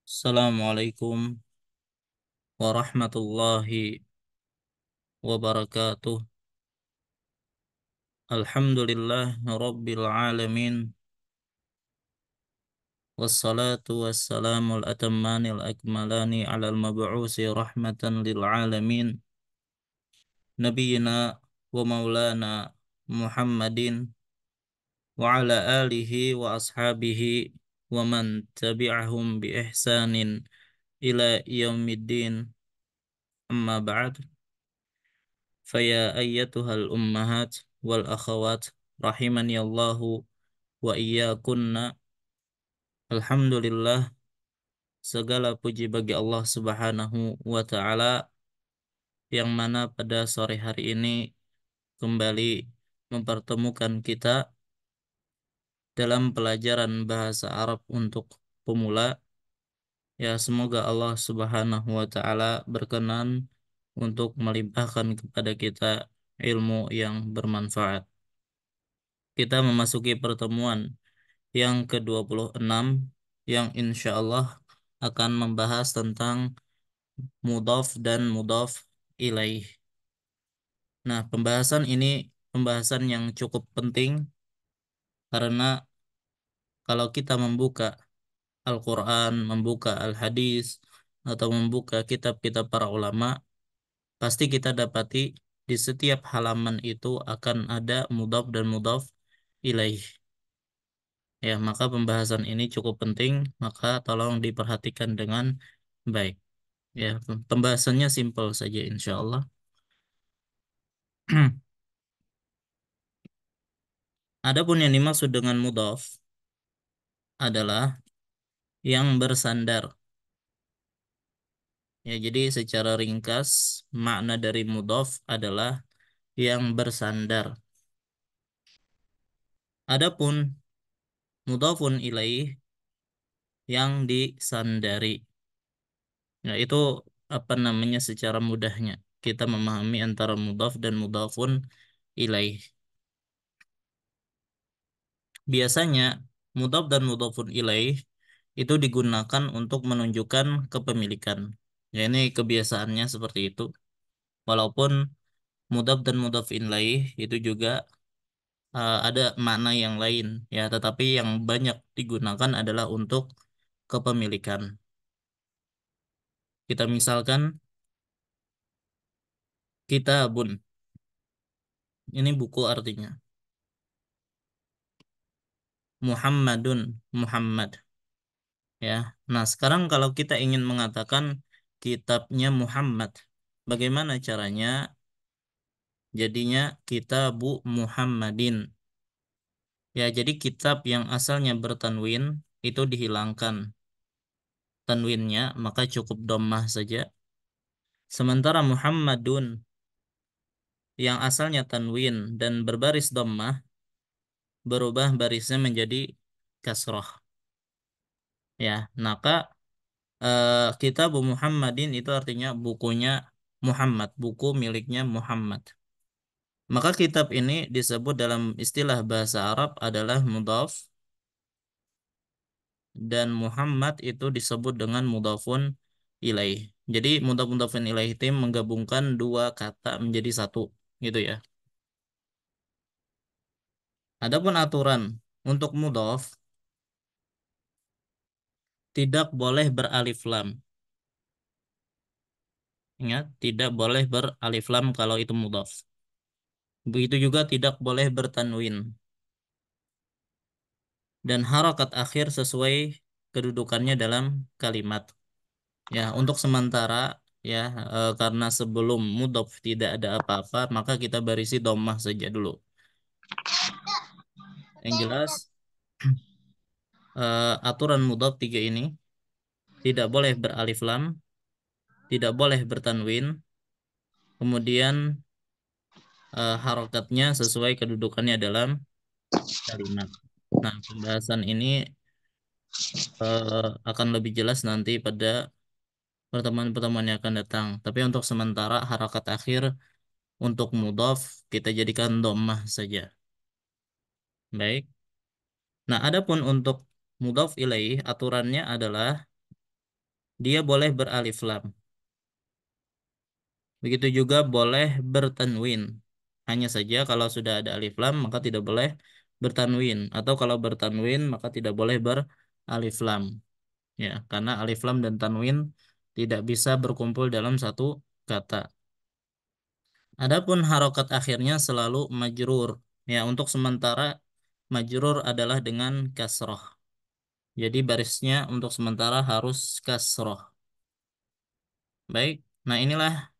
Assalamualaikum warahmatullahi wabarakatuh. Alhamdulillah Rabbil alamin. Wassalatu wassalamu al-atammani al-akmalani ala al-mab'usi rahmatan lil alamin. Nabiyyina wa maulana Muhammadin wa ala alihi wa ashabihi wa man tabi'ahum bi ihsanin ila yaumiddin. Amma ba'd. Faya ayyatuhal ummahat wal akhawat rahimani Allahu wa iyyakunna. Alhamdulillah, segala puji bagi Allah Subhanahu wa taala yang mana pada sore hari ini kembali mempertemukan kita dalam pelajaran bahasa Arab untuk pemula. Ya, semoga Allah Subhanahu wa taala berkenan untuk melimpahkan kepada kita ilmu yang bermanfaat. Kita memasuki pertemuan yang ke-26 yang insya Allah akan membahas tentang mudhaf dan mudhaf ilaih. Nah, pembahasan ini pembahasan yang cukup penting karena kalau kita membuka Al-Quran, membuka Al-Hadis, atau membuka kitab-kitab para ulama, pasti kita dapati di setiap halaman itu akan ada mudhaf dan mudhaf ilaih. Ya, maka pembahasan ini cukup penting, maka tolong diperhatikan dengan baik. Ya, pembahasannya simpel saja insya Allah. Adapun yang dimaksud dengan mudhaf adalah yang bersandar. Ya, jadi secara ringkas makna dari mudhaf adalah yang bersandar. Adapun mudhafun ilaih yang disandari. Nah, itu apa namanya secara mudahnya kita memahami antara mudhaf dan mudhafun ilaih. Biasanya mudhaf dan mudhafun ilaih itu digunakan untuk menunjukkan kepemilikan. Ya, ini kebiasaannya seperti itu. Walaupun mudhaf dan mudhaf ilaih itu juga ada makna yang lain, ya, tetapi yang banyak digunakan adalah untuk kepemilikan. Kita misalkan kitabun. Ini buku artinya. Muhammadun, Muhammad. Ya. Nah, sekarang kalau kita ingin mengatakan kitabnya Muhammad, bagaimana caranya? Jadinya kitabu Muhammadin. Ya, jadi kitab yang asalnya bertanwin itu dihilangkan tanwinnya, maka cukup dhammah saja. Sementara Muhammadun yang asalnya tanwin dan berbaris dhammah berubah barisnya menjadi kasrah. Ya, maka Kitabu Muhammadin itu artinya bukunya Muhammad, buku miliknya Muhammad. Maka kitab ini disebut dalam istilah bahasa Arab adalah mudhaf dan Muhammad itu disebut dengan mudhafun ilaih. Jadi mudhafun ilaih itu menggabungkan dua kata menjadi satu, gitu ya. Adapun aturan untuk mudhaf tidak boleh beralif lam. Ingat, tidak boleh beralif lam kalau itu mudhaf. Begitu juga tidak boleh bertanwin. Dan harakat akhir sesuai kedudukannya dalam kalimat. Ya, untuk sementara ya karena sebelum mudhof tidak ada apa-apa, maka kita barisi dhammah saja dulu. Yang jelas aturan mudhof tiga ini tidak boleh beralif lam, tidak boleh bertanwin, kemudian harakatnya sesuai kedudukannya dalam kalimat. Nah, pembahasan ini akan lebih jelas nanti pada pertemuan-pertemuan yang akan datang. Tapi untuk sementara harakat akhir untuk mudhaf kita jadikan dhammah saja. Baik. Nah, adapun untuk mudhaf ilaih aturannya adalah dia boleh beralif lam. Begitu juga boleh bertanwin. Hanya saja kalau sudah ada alif lam maka tidak boleh bertanwin, atau kalau bertanwin maka tidak boleh beralif lam. Ya, karena alif lam dan tanwin tidak bisa berkumpul dalam satu kata. Adapun harokat akhirnya selalu majrur. Ya, untuk sementara majrur adalah dengan kasroh. Jadi barisnya untuk sementara harus kasroh. Baik, nah inilah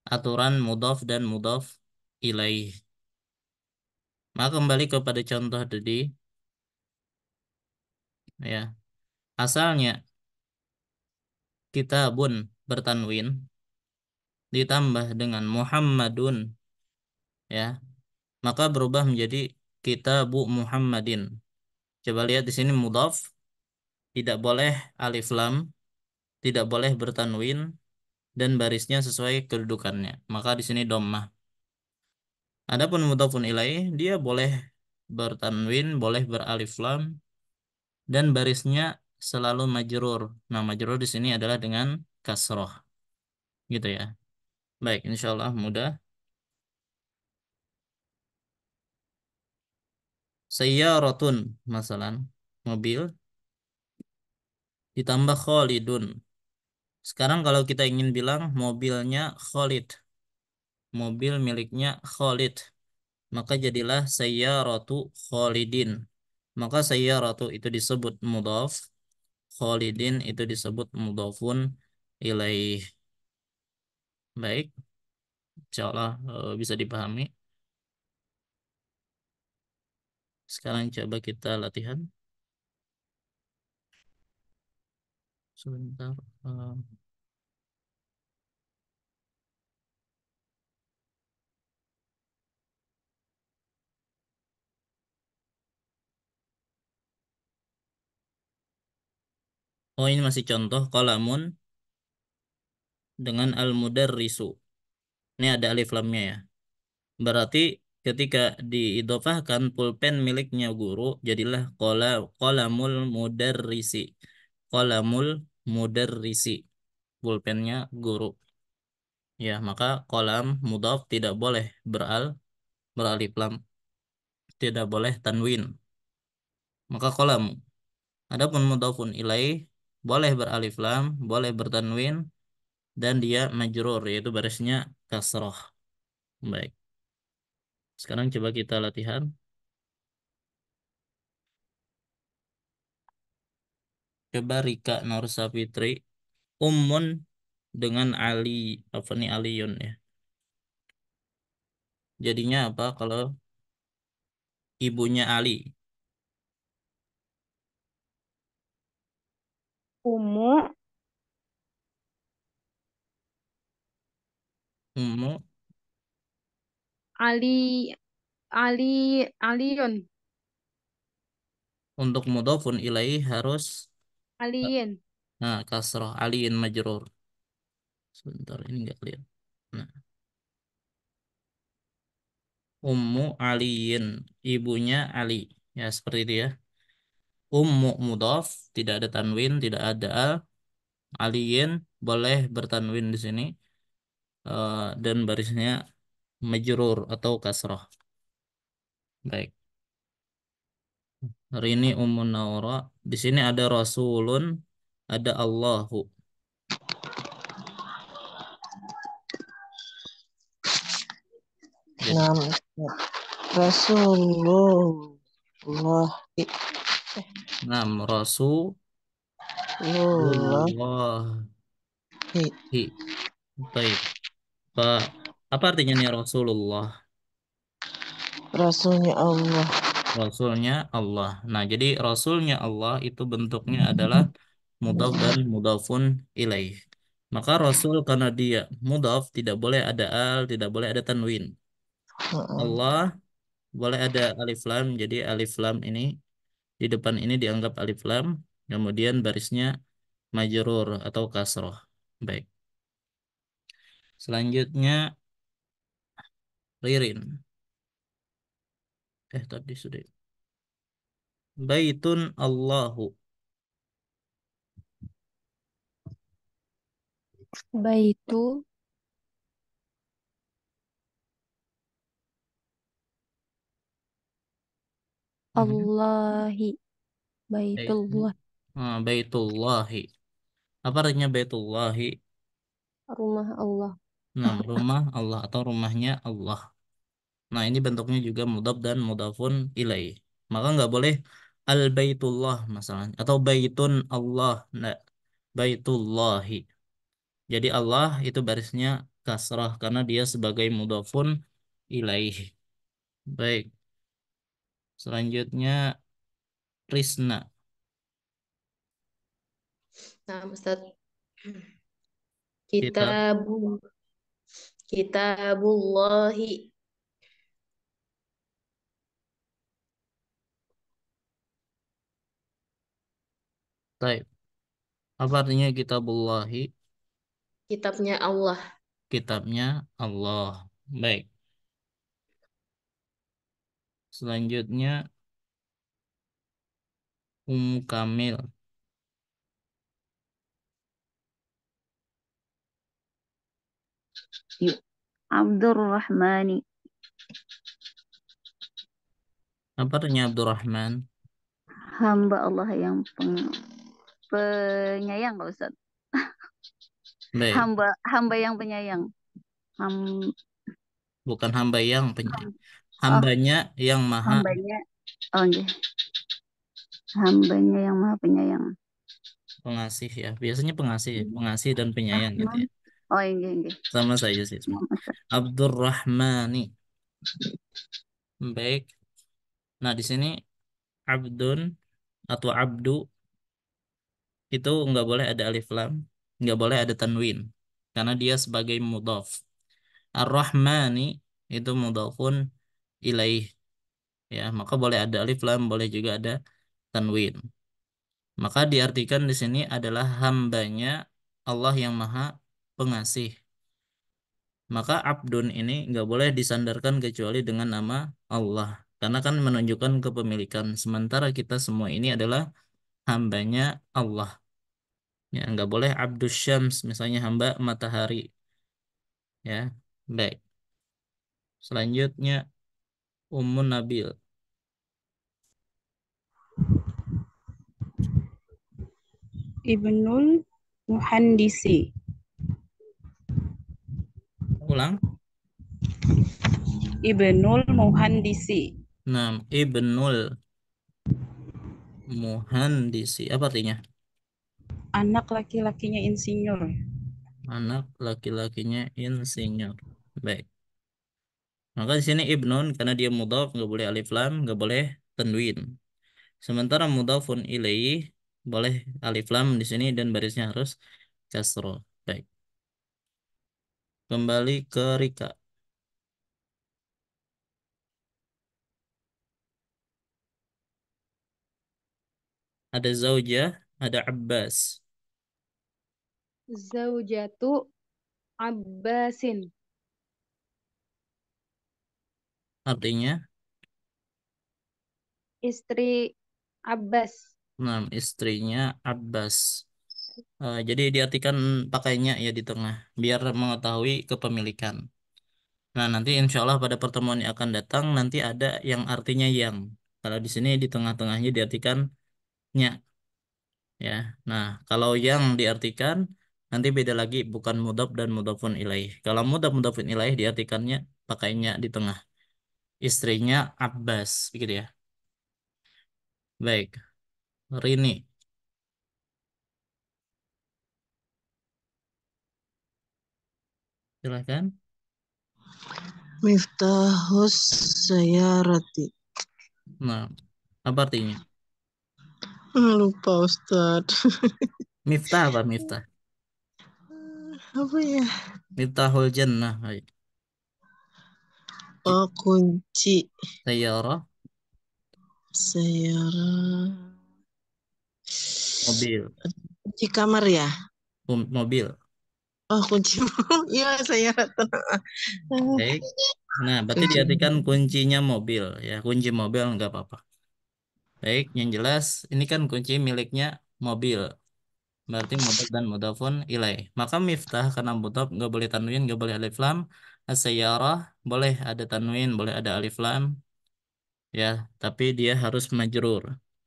aturan mudhaf dan mudhaf ilaih. Maka kembali kepada contoh tadi, ya, asalnya kitabun bertanwin ditambah dengan Muhammadun, ya, maka berubah menjadi kitabu Muhammadin. Coba lihat di sini mudhaf tidak boleh alif lam, tidak boleh bertanwin, dan barisnya sesuai kedudukannya. Maka di sini dhammah. Adapun mudhafun ilaih dia boleh bertanwin, boleh beralif lam, dan barisnya selalu majrur. Nah, majrur di sini adalah dengan kasroh, gitu ya. Baik, insya Allah mudah. Sayyaratun, masalan, mobil ditambah Khalidun. Sekarang kalau kita ingin bilang mobilnya Khalid, mobil miliknya Khalid, maka jadilah sayyaratu Khalidin. Maka sayyaratu itu disebut mudhaf, Khalidin itu disebut mudhafun ilaih. Baik, insyaallah bisa dipahami. Sekarang coba kita latihan sebentar. Eh, Oh, ini masih contoh kolamun dengan al-mudarrisu. Ini ada alif lamnya ya. Berarti ketika diidhofahkan pulpen miliknya guru, jadilah kolamul mudarrisi. Kolamul mudarrisi. Pulpennya guru. Ya, maka kolam mudhaf tidak boleh beralif lam, tidak boleh tanwin. Maka kolam. Adapun mudhafun ilaih boleh beralif lam, boleh bertanwin, dan dia majrur yaitu barisnya kasroh. Baik. Sekarang coba kita latihan. Coba Rika Nursafitri. Ummun dengan Ali, apa nih Aliyun ya. Jadinya apa kalau ibunya Ali? Ummu Ummu Ali Aliun untuk mudhafun ilaih harus Aliin kasroh aliin majrur. Sebentar ini enggak kelihatan. Nah, Ummu Aliin, ibunya Ali. Ya seperti itu ya. Ummu mudhaf tidak ada tanwin, tidak ada al. Aliin boleh bertanwin di sini dan barisnya majrur atau kasroh. Baik. Hari ini Ummun Naura. Di sini ada Rasulun, ada Allahu. Jadi, Nam Rasulullah nam Rasulullah. Baik. Pak, apa artinya nih Rasulullah? Rasulnya Allah. Rasulnya Allah. Nah, jadi Rasulnya Allah itu bentuknya adalah mudhaf dan mudhafun ilaih. Maka Rasul karena dia mudhaf tidak boleh ada al, tidak boleh ada tanwin. Heeh. Allah boleh ada alif lam, jadi alif lam ini di depan ini dianggap alif lam, kemudian barisnya majrur atau kasroh. Baik. Selanjutnya Ririn. Tadi sudah. Baitun Allahu. Baitu Mhm. Allahi. Baik. Baitullah. Baitullahi. Apa artinya Baitullahi? Rumah Allah. Nah, rumah Allah atau rumahnya Allah. Nah, ini bentuknya juga mudhaf dan mudhafun ilaih. Maka nggak boleh al baitullah masalahnya atau baitun Allah. Nah, baitullahi. Jadi Allah itu barisnya kasrah karena dia sebagai mudhafun ilaih. Baik, selanjutnya Risna. Nah, Ustaz, Kitab. kitabu kitabullahi Taib. Apa artinya kitabullahi? kitabnya Allah. Kitabnya Allah. Baik. Selanjutnya Kamil. Abdurrahmani, Apa artinya Abdurrahman? hamba Allah yang penyayang, Pak Ustaz. Baik. Hamba yang penyayang. Ham, Bukan hamba yang penyayang. oh, Hambanya yang maha hambanya, oh nggih. Hambanya yang maha penyayang. pengasih ya. Biasanya pengasih, ya. Pengasih dan penyayang gitu Rahman. ya. Oh, nggih, nggih. Sama saja sih semua. Maaf, Ustaz. Abdurrahmani. Baik. Nah, di sini abdun atau abdu itu nggak boleh ada alif lam, nggak boleh ada tanwin karena dia sebagai mudhaf. Ar-Rahmani itu mudhafun ilaih ya, maka boleh ada alif lam, boleh juga ada tanwin. Maka diartikan di sini adalah hambanya Allah yang Maha Pengasih. Maka abdun ini nggak boleh disandarkan kecuali dengan nama Allah. Karena kan menunjukkan kepemilikan. Sementara kita semua ini adalah hambanya Allah. Ya, nggak boleh abdus syams, misalnya hamba matahari. Ya, baik. Selanjutnya Ummun Nabil. Ibnul Muhandisi. Ulang. Ibnul Muhandisi. Nah, Ibnul Muhandisi. Apa artinya? Anak laki-lakinya insinyur. Anak laki-lakinya insinyur. Baik. Maka di sini ibnun karena dia mudhaf nggak boleh alif lam, nggak boleh tanwin. Sementara mudhafun ilaih boleh alif lam di sini dan barisnya harus kasroh. Baik. Kembali ke Rika. Ada Zaujah, ada Abbas. Zaujatu Abbasin. Artinya, Istri Abbas. nah, istrinya Abbas. Jadi diartikan pakainya ya di tengah, biar mengetahui kepemilikan. Nah, nanti insya Allah pada pertemuan yang akan datang nanti ada yang artinya yang. Kalau di sini di tengah-tengahnya diartikan nya, ya. Nah, kalau yang diartikan nanti beda lagi, bukan mudhaf dan mudhafun ilaih. Kalau mudhaf mudhafun ilaih diartikannya pakainya di tengah. Istrinya Abbas, begitu ya. Baik, Rini, silakan. Miftahus Sayarati. Nah, apa artinya? Lupa Ustadz. Miftah apa miftah? Apa ya? Miftahul Jannah. Baik. Oh, kunci Sayyarah, sayara. mobil. Kunci kamar ya? Mobil. Oh, kunci. Iya, sayara. Baik. Nah, berarti Kunci. diartikan kuncinya mobil ya, kunci mobil nggak apa-apa. Baik, yang jelas ini kan kunci miliknya mobil. berarti mudhaf dan mudhafun ilaih. Maka miftah karena mudhaf nggak boleh tanwin, nggak boleh alif lam. As-sayyarah boleh ada tanwin, boleh ada alif lam, ya, tapi dia harus majrur.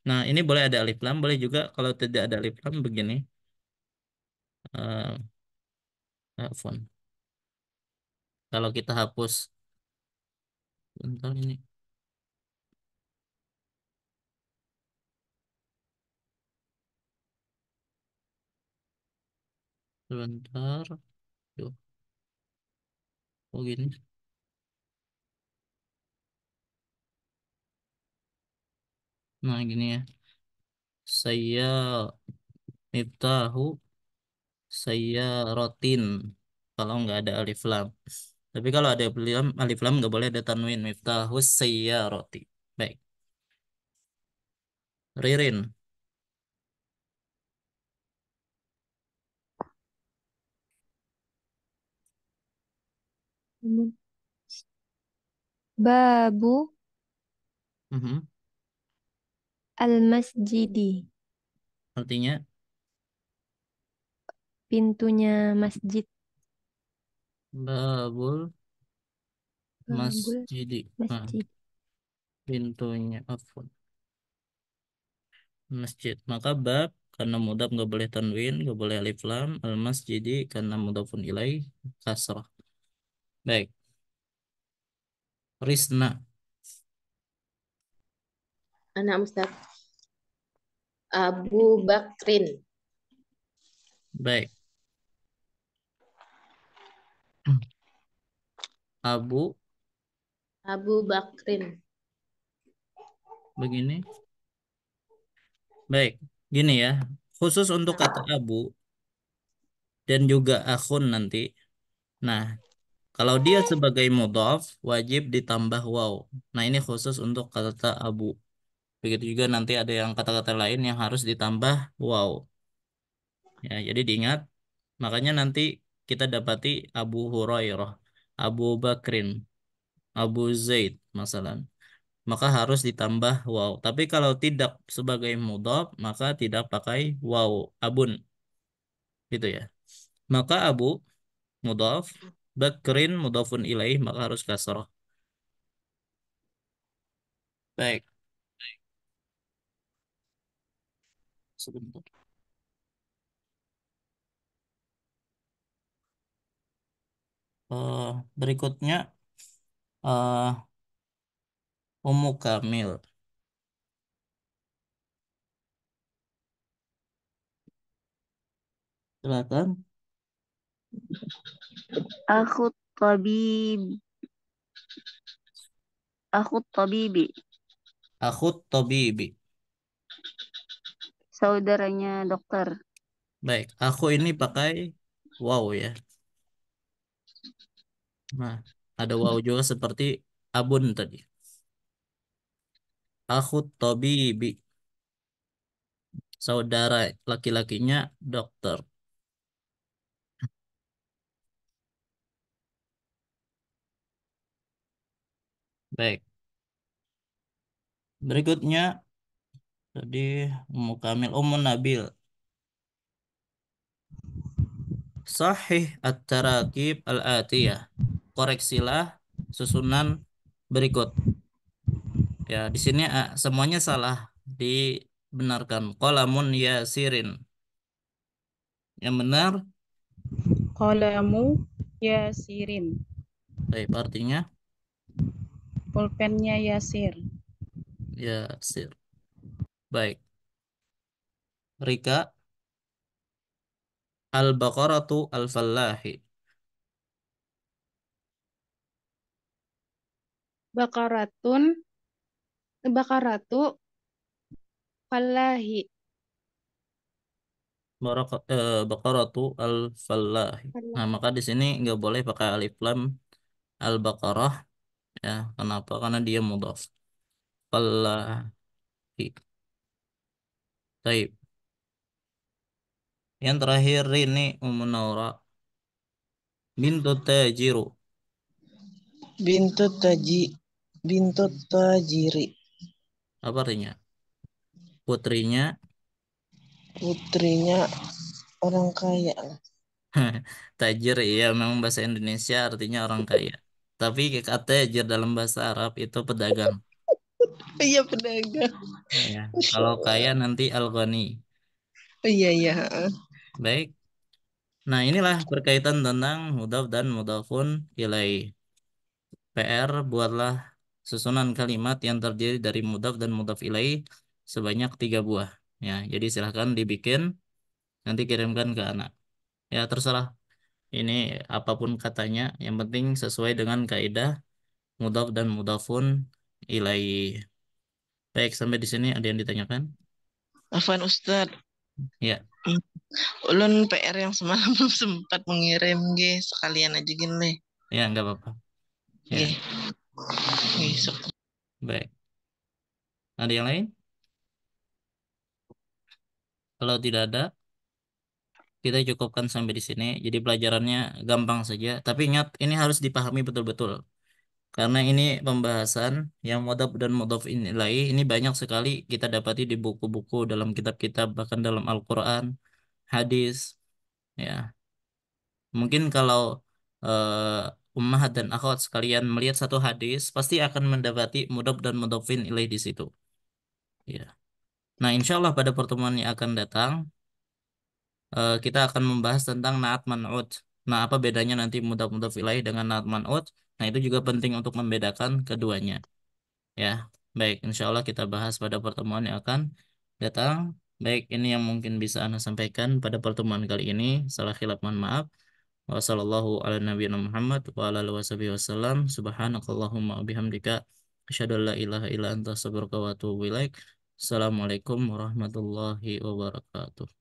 Nah, ini boleh ada alif lam, boleh juga kalau tidak ada alif lam begini. Eh, Afwan. Kalau kita hapus, bentar ini. Sebentar. Yuk, oh gini. Nah, gini ya. Saya miftahu saya rotin. Kalau nggak ada alif lam. Tapi kalau ada alif lam nggak boleh ada tanwin. Miftahu saya roti. Baik. Ririn. Babu Mhm. al-masjidi. Artinya Pintunya masjid. babul Babul masjidi. Nah, masjid. pintunya afwan. Masjid. Maka bab karena mudhaf nggak boleh tanwin, nggak boleh alif lam. Al masjidi karena mudhafun ilaih kasrah. Baik. Risna. Anak Ustaz. Abu Bakrin. Baik. Abu Abu Bakrin. begini. Baik. Gini ya. Khusus untuk kata abu dan juga akhun nanti. Nah, kalau dia sebagai mudhaf wajib ditambah waw. Nah, ini khusus untuk kata abu. Begitu juga nanti ada yang kata-kata lain yang harus ditambah waw. Ya, jadi diingat. Makanya nanti kita dapati Abu Hurairah, Abu Bakrin, Abu Zaid, masalah. Maka harus ditambah waw. Tapi kalau tidak sebagai mudhaf, maka tidak pakai waw. Abun, gitu ya. Maka Abu mudhaf, Bakrin mudhafun ilaih, maka harus kasrah. Baik, sebentar. Berikutnya eh Ummu Kamil. Silakan. Aku tabib. Aku tabibi. Akhut Tabibi. Saudaranya dokter. Baik, aku ini pakai waw ya. Nah, ada waw juga seperti abun tadi. Akhut Tabibi. Saudara laki-lakinya dokter. Baik, berikutnya tadi Ummu Kamil, Ummu Nabil. Sahih at-tarakib al-atiyah. Koreksilah susunan berikut. Ya, di sini semuanya salah. Dibenarkan. Qalamun yasirin. Yang benar, Qalamu Yasirin. baik, artinya Pulpennya Yasir. yasir. Baik. Rika, al-baqaratu al-fallahi. Bakaratun. Bakaratu. Fallahi. Baqaratu al-fallahi. Nah, Fallahi. maka di sini nggak boleh pakai alif lam al-baqarah, ya. Kenapa? Karena dia mudhaf. Fallahi. Baik. Yang terakhir ini Ummu Naura. Bintu tajiru. Bintu taji. Bintu tajiri. Apa artinya? Putrinya Putrinya Orang kaya lah. Tajir, iya memang bahasa Indonesia artinya orang kaya. Tapi kata tajir dalam bahasa Arab itu pedagang. Oh iya pedagang. Ya, Masya kalau kaya Allah. nanti al-ghani. Oh iya iya. Heeh. Baik. Nah, inilah berkaitan tentang mudhaf dan mudhafun ilaih. PR buatlah susunan kalimat yang terdiri dari mudhaf dan mudhaf ilaih sebanyak 3 buah. Ya, jadi silahkan dibikin, nanti kirimkan ke anak. Ya, terserah. Ini apapun katanya, yang penting sesuai dengan kaidah mudhaf dan mudhafun ilaih. Baik, sampai di sini ada yang ditanyakan? Afwan Ustadz. Ya, Ulun PR yang semalam belum sempat mengirim sekalian aja gini. ya nggak apa-apa. Ya, Nggih. Nggih, baik. Ada yang lain? Kalau tidak ada, kita cukupkan sampai di sini. Jadi pelajarannya gampang saja. Tapi ingat, ini harus dipahami betul-betul. Karena ini pembahasan yang mudhaf dan mudhaf ilaih ini banyak sekali kita dapati di buku-buku, dalam kitab-kitab, bahkan dalam Al-Quran, hadis. Ya, mungkin kalau ummahat dan akhwat sekalian melihat satu hadis, pasti akan mendapati mudhaf dan mudhafin ilaih di situ. Ya. Nah, insya Allah pada pertemuan yang akan datang, kita akan membahas tentang naat man'ut. Nah, apa bedanya nanti mudhaf mudhaf ilaih dengan naat man'ut? Nah, itu juga penting untuk membedakan keduanya. Ya, baik. Insya Allah kita bahas pada pertemuan yang akan datang. Baik, ini yang mungkin bisa Anda sampaikan pada pertemuan kali ini. Salah khilaf, mohon maaf. Wassallallahu ala nabiyina Muhammad wa ala alihi wasallam. Subhanakallahumma wa bihamdika asyhadu an la ilaha illa anta astaghfiruka wa atubu ilaik. Assalamualaikum warahmatullahi wabarakatuh.